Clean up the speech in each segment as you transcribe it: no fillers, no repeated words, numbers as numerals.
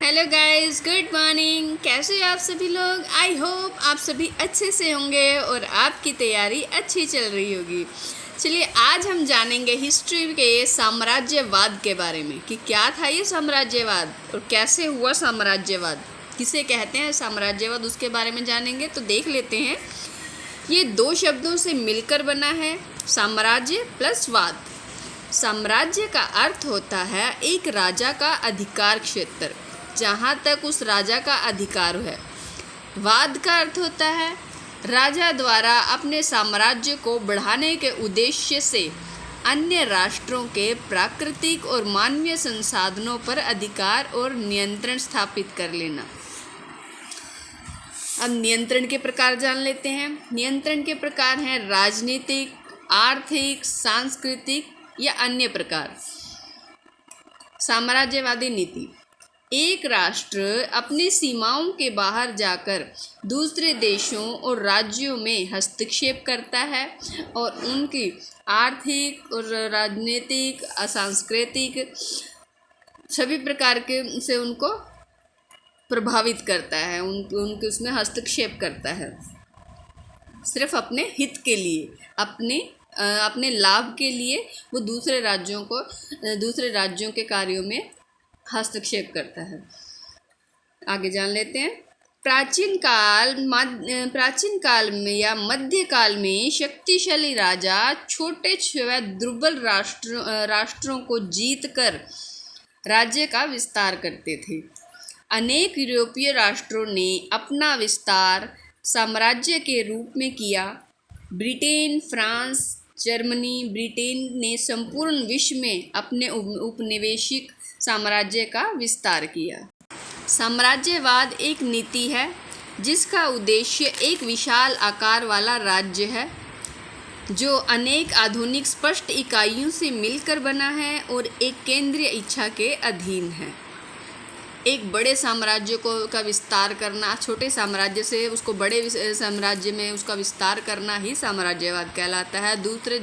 Hello guys, good morning. कैसे हैं आप सभी लोग? आई होप आप सभी अच्छे से होंगे और आपकी तैयारी अच्छी चल रही होगी। चलिए आज हम जानेंगे हिस्ट्री के साम्राज्यवाद के बारे में कि क्या था ये साम्राज्यवाद और कैसे हुआ साम्राज्यवाद, किसे कहते हैं साम्राज्यवाद, उसके बारे में जानेंगे। तो देख लेते हैं। ये दो शब्दों से मिलकर बना है, साम्राज्य प्लस वाद। साम्राज्य का अर्थ होता है एक राजा का अधिकार क्षेत्र, जहाँ तक उस राजा का अधिकार है। वाद का अर्थ होता है राजा द्वारा अपने साम्राज्य को बढ़ाने के उद्देश्य से अन्य राष्ट्रों के प्राकृतिक और मानवीय संसाधनों पर अधिकार और नियंत्रण स्थापित कर लेना। अब नियंत्रण के प्रकार जान लेते हैं। नियंत्रण के प्रकार हैं राजनीतिक, आर्थिक, सांस्कृतिक या अन्य प्रकार। साम्राज्यवादी नीति: एक राष्ट्र अपनी सीमाओं के बाहर जाकर दूसरे देशों और राज्यों में हस्तक्षेप करता है और उनकी आर्थिक और राजनीतिक, सांस्कृतिक सभी प्रकार के से उनको प्रभावित करता है, उनके उसमें हस्तक्षेप करता है, सिर्फ अपने हित के लिए, अपने लाभ के लिए वो दूसरे राज्यों के कार्यों में हस्तक्षेप करता है। आगे जान लेते हैं। प्राचीन काल में या मध्यकाल में शक्तिशाली राजा छोटे व दुर्बल राष्ट्रों को जीतकर राज्य का विस्तार करते थे। अनेक यूरोपीय राष्ट्रों ने अपना विस्तार साम्राज्य के रूप में किया। ब्रिटेन, फ्रांस, जर्मनी, ब्रिटेन ने संपूर्ण विश्व में अपने उपनिवेशिक साम्राज्य का विस्तार किया। साम्राज्यवाद एक नीति है जिसका उद्देश्य एक विशाल आकार वाला राज्य है जो अनेक आधुनिक स्पष्ट इकाइयों से मिलकर बना है और एक केंद्रीय इच्छा के अधीन है। एक बड़े साम्राज्य का विस्तार करना, छोटे साम्राज्य से उसको बड़े साम्राज्य में उसका विस्तार करना ही साम्राज्यवाद कहलाता है। दूसरे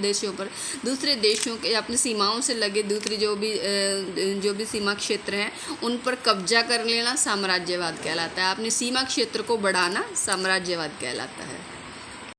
देशों के अपनी सीमाओं से लगे दूसरी जो भी सीमा क्षेत्र हैं उन पर कब्जा कर लेना साम्राज्यवाद कहलाता है। अपनी सीमा क्षेत्र को बढ़ाना साम्राज्यवाद कहलाता है।